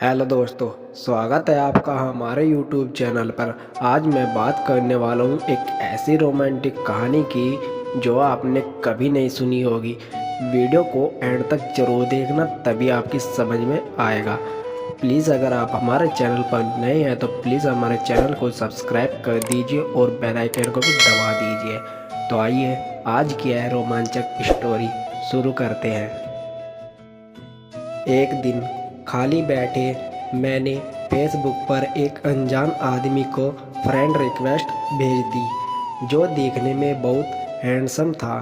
Hello दोस्तों, स्वागत है आपका हमारे YouTube चैनल पर। आज मैं बात करने वाला हूँ एक ऐसी रोमांटिक कहानी की जो आपने कभी नहीं सुनी होगी। वीडियो को एंड तक जरूर देखना, तभी आपकी समझ में आएगा। प्लीज़ अगर आप हमारे चैनल पर नए हैं तो प्लीज़ हमारे चैनल को सब्सक्राइब कर दीजिए और बेल आइकन को भी दबा दीजिए। तो आइए आज की है रोमांचक स्टोरी शुरू करते हैं। एक दिन खाली बैठे मैंने फेसबुक पर एक अनजान आदमी को फ्रेंड रिक्वेस्ट भेज दी, जो देखने में बहुत हैंडसम था।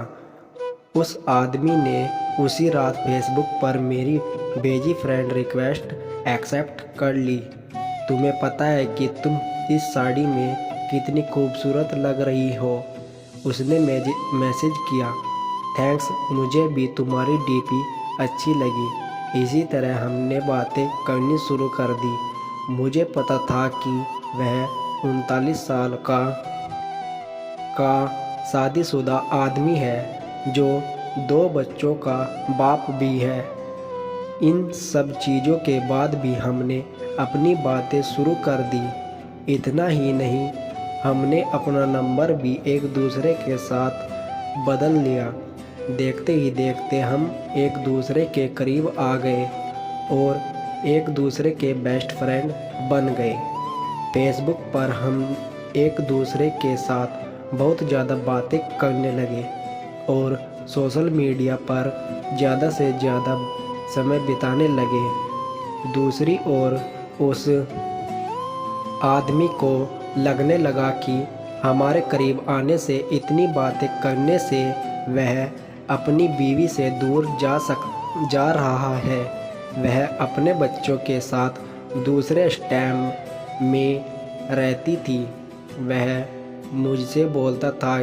उस आदमी ने उसी रात फेसबुक पर मेरी भेजी फ्रेंड रिक्वेस्ट एक्सेप्ट कर ली। तुम्हें पता है कि तुम इस साड़ी में कितनी खूबसूरत लग रही हो, उसने मैसेज किया। थैंक्स, मुझे भी तुम्हारी डीपी अच्छी लगी। इसी तरह हमने बातें करनी शुरू कर दी। मुझे पता था कि वह 39 साल का शादीशुदा आदमी है, जो 2 बच्चों का बाप भी है। इन सब चीज़ों के बाद भी हमने अपनी बातें शुरू कर दी। इतना ही नहीं, हमने अपना नंबर भी एक दूसरे के साथ बदल लिया। देखते ही देखते हम एक दूसरे के करीब आ गए और एक दूसरे के बेस्ट फ्रेंड बन गए। फेसबुक पर हम एक दूसरे के साथ बहुत ज़्यादा बातें करने लगे और सोशल मीडिया पर ज़्यादा से ज़्यादा समय बिताने लगे। दूसरी ओर उस आदमी को लगने लगा कि हमारे करीब आने से, इतनी बातें करने से वह अपनी बीवी से दूर जा रहा है। वह अपने बच्चों के साथ दूसरे स्टैम में रहती थी। वह मुझसे बोलता था,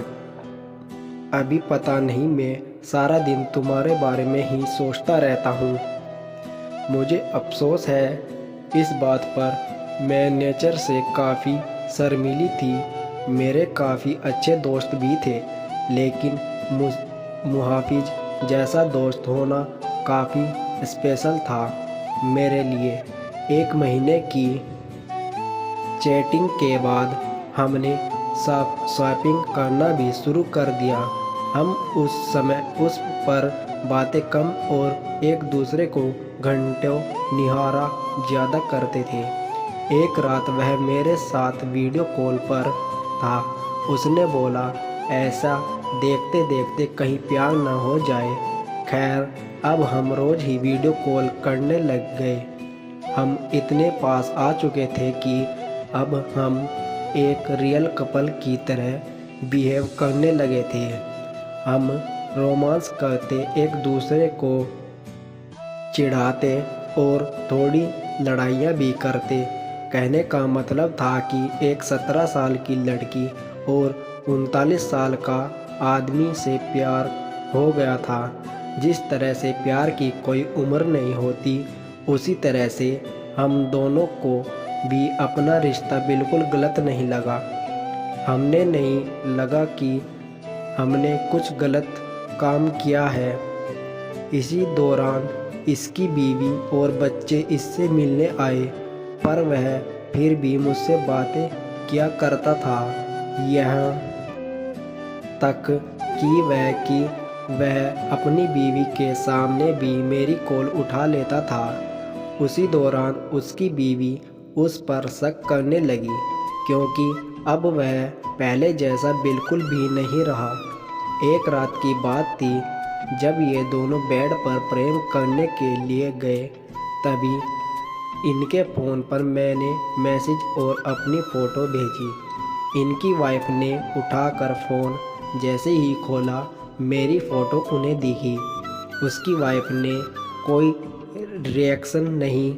अभी पता नहीं, मैं सारा दिन तुम्हारे बारे में ही सोचता रहता हूँ। मुझे अफसोस है इस बात पर। मैं नेचर से काफ़ी शर्मीली थी। मेरे काफ़ी अच्छे दोस्त भी थे, लेकिन मुहाफिज जैसा दोस्त होना काफ़ी स्पेशल था मेरे लिए। 1 महीने की चैटिंग के बाद हमने शॉपिंग करना भी शुरू कर दिया। हम उस समय उस पर बातें कम और एक दूसरे को घंटों निहारा ज़्यादा करते थे। एक रात वह मेरे साथ वीडियो कॉल पर था। उसने बोला, ऐसा देखते देखते कहीं प्यार न हो जाए। खैर, अब हम रोज़ ही वीडियो कॉल करने लग गए। हम इतने पास आ चुके थे कि अब हम एक रियल कपल की तरह बिहेव करने लगे थे। हम रोमांस करते, एक दूसरे को चिढ़ाते और थोड़ी लड़ाइयाँ भी करते। कहने का मतलब था कि एक 17 साल की लड़की और 39 साल का आदमी से प्यार हो गया था। जिस तरह से प्यार की कोई उम्र नहीं होती, उसी तरह से हम दोनों को भी अपना रिश्ता बिल्कुल गलत नहीं लगा। हमने नहीं लगा कि हमने कुछ गलत काम किया है। इसी दौरान इसकी बीवी और बच्चे इससे मिलने आए, पर वह फिर भी मुझसे बातें किया करता था। यहाँ तक कि वह अपनी बीवी के सामने भी मेरी कॉल उठा लेता था। उसी दौरान उसकी बीवी उस पर शक करने लगी, क्योंकि अब वह पहले जैसा बिल्कुल भी नहीं रहा। एक रात की बात थी, जब ये दोनों बेड पर प्रेम करने के लिए गए, तभी इनके फ़ोन पर मैंने मैसेज और अपनी फ़ोटो भेजी। इनकी वाइफ ने उठाकर फ़ोन जैसे ही खोला, मेरी फ़ोटो उन्हें दिखी। उसकी वाइफ ने कोई रिएक्शन नहीं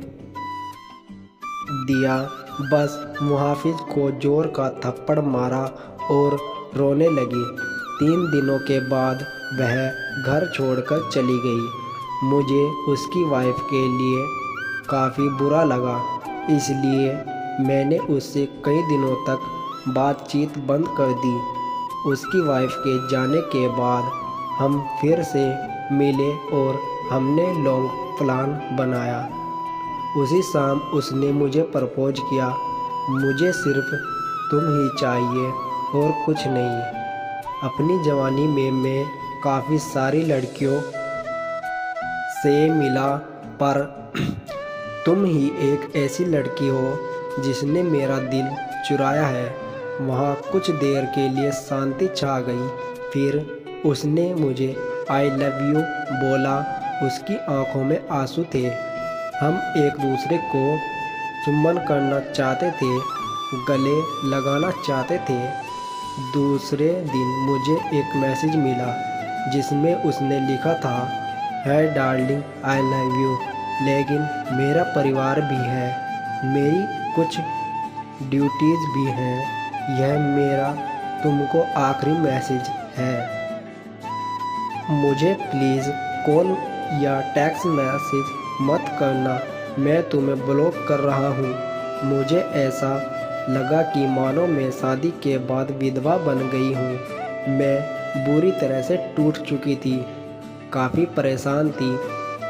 दिया, बस मुहाफिज को जोर का थप्पड़ मारा और रोने लगी। 3 दिनों के बाद वह घर छोड़कर चली गई। मुझे उसकी वाइफ के लिए काफ़ी बुरा लगा, इसलिए मैंने उससे कई दिनों तक बातचीत बंद कर दी। उसकी वाइफ के जाने के बाद हम फिर से मिले और हमने लॉन्ग प्लान बनाया। उसी शाम उसने मुझे प्रपोज किया। मुझे सिर्फ तुम ही चाहिए और कुछ नहीं। अपनी जवानी में मैं काफ़ी सारी लड़कियों से मिला, पर तुम ही एक ऐसी लड़की हो जिसने मेरा दिल चुराया है। वहाँ कुछ देर के लिए शांति छा गई। फिर उसने मुझे आई लव यू बोला। उसकी आंखों में आंसू थे। हम एक दूसरे को चुम्बन करना चाहते थे, गले लगाना चाहते थे। दूसरे दिन मुझे एक मैसेज मिला जिसमें उसने लिखा था, है डार्लिंग आई लव यू, लेकिन मेरा परिवार भी है, मेरी कुछ ड्यूटीज़ भी हैं। यह मेरा तुमको आखिरी मैसेज है। मुझे प्लीज़ कॉल या टेक्स्ट मैसेज मत करना, मैं तुम्हें ब्लॉक कर रहा हूँ। मुझे ऐसा लगा कि मानो मैं शादी के बाद विधवा बन गई हूँ। मैं बुरी तरह से टूट चुकी थी, काफ़ी परेशान थी।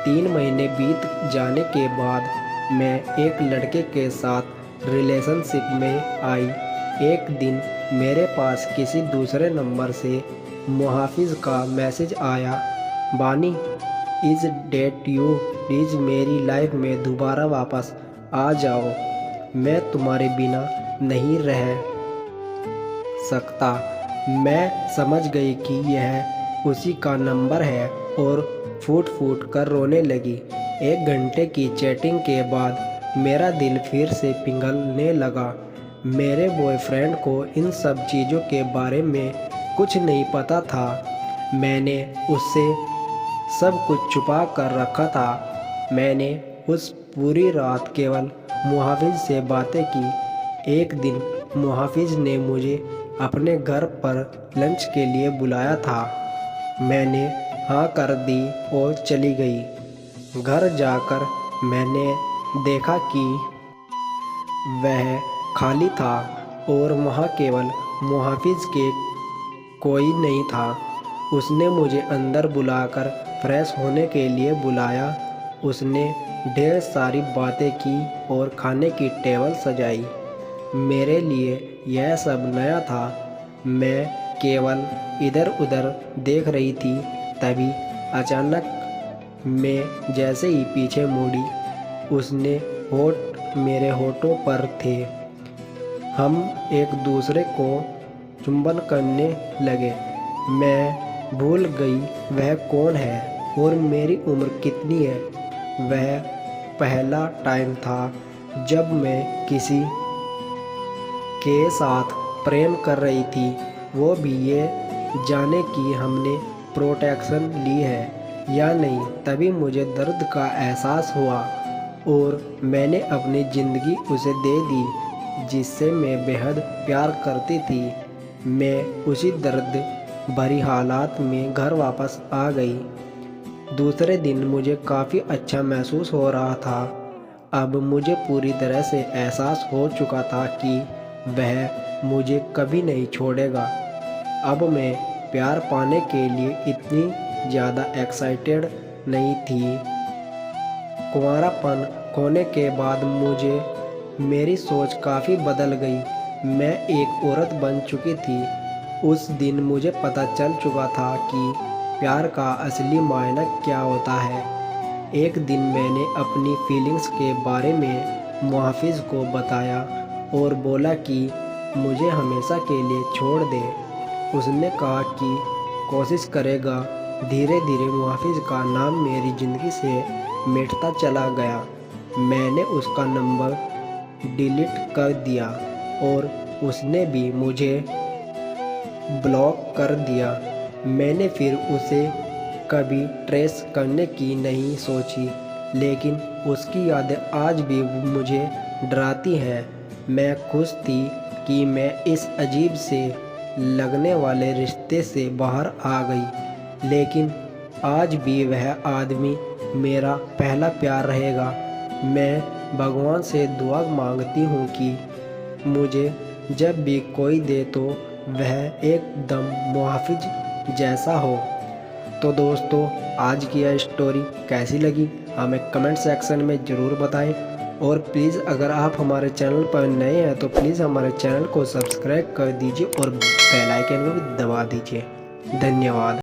3 महीने बीत जाने के बाद मैं एक लड़के के साथ रिलेशनशिप में आई। एक दिन मेरे पास किसी दूसरे नंबर से मुहाफिज का मैसेज आया, बानी इज़ डेट यू, प्लीज़ मेरी लाइफ में दोबारा वापस आ जाओ, मैं तुम्हारे बिना नहीं रह सकता। मैं समझ गई कि यह उसी का नंबर है और फूट फूट कर रोने लगी। 1 घंटे की चैटिंग के बाद मेरा दिल फिर से पिघलने लगा। मेरे बॉयफ्रेंड को इन सब चीज़ों के बारे में कुछ नहीं पता था। मैंने उससे सब कुछ छुपा कर रखा था। मैंने उस पूरी रात केवल मुहाफिज से बातें की। एक दिन मुहाफिज ने मुझे अपने घर पर लंच के लिए बुलाया था। मैंने हाँ कर दी और चली गई। घर जाकर मैंने देखा कि वह खाली था और वहाँ केवल मुहाफिज के कोई नहीं था। उसने मुझे अंदर बुलाकर फ्रेश होने के लिए बुलाया। उसने ढेर सारी बातें की और खाने की टेबल सजाई। मेरे लिए यह सब नया था। मैं केवल इधर उधर देख रही थी। तभी अचानक मैं जैसे ही पीछे मुड़ी, उसने होठ मेरे होठों पर थे। हम एक दूसरे को चुंबन करने लगे। मैं भूल गई वह कौन है और मेरी उम्र कितनी है। वह पहला टाइम था जब मैं किसी के साथ प्रेम कर रही थी, वो भी ये जाने कि हमने प्रोटेक्शन ली है या नहीं। तभी मुझे दर्द का एहसास हुआ और मैंने अपनी ज़िंदगी उसे दे दी जिससे मैं बेहद प्यार करती थी। मैं उसी दर्द भरी हालात में घर वापस आ गई। दूसरे दिन मुझे काफ़ी अच्छा महसूस हो रहा था। अब मुझे पूरी तरह से एहसास हो चुका था कि वह मुझे कभी नहीं छोड़ेगा। अब मैं प्यार पाने के लिए इतनी ज़्यादा एक्साइटेड नहीं थी। कुंवारापन खोने के बाद मुझे मेरी सोच काफ़ी बदल गई। मैं एक औरत बन चुकी थी। उस दिन मुझे पता चल चुका था कि प्यार का असली मायना क्या होता है। एक दिन मैंने अपनी फीलिंग्स के बारे में मुहाफिज को बताया और बोला कि मुझे हमेशा के लिए छोड़ दे। उसने कहा कि कोशिश करेगा। धीरे धीरे मुहाफिज का नाम मेरी ज़िंदगी से मिटता चला गया। मैंने उसका नंबर डिलीट कर दिया और उसने भी मुझे ब्लॉक कर दिया। मैंने फिर उसे कभी ट्रेस करने की नहीं सोची, लेकिन उसकी यादें आज भी मुझे डराती हैं। मैं खुश थी कि मैं इस अजीब से लगने वाले रिश्ते से बाहर आ गई, लेकिन आज भी वह आदमी मेरा पहला प्यार रहेगा। मैं भगवान से दुआ मांगती हूँ कि मुझे जब भी कोई दे तो वह एकदम मुहाफिज जैसा हो। तो दोस्तों, आज की यह स्टोरी कैसी लगी हमें कमेंट सेक्शन में ज़रूर बताएं। और प्लीज़ अगर आप हमारे चैनल पर नए हैं तो प्लीज़ हमारे चैनल को सब्सक्राइब कर दीजिए और बेल आइकन को भी दबा दीजिए। धन्यवाद।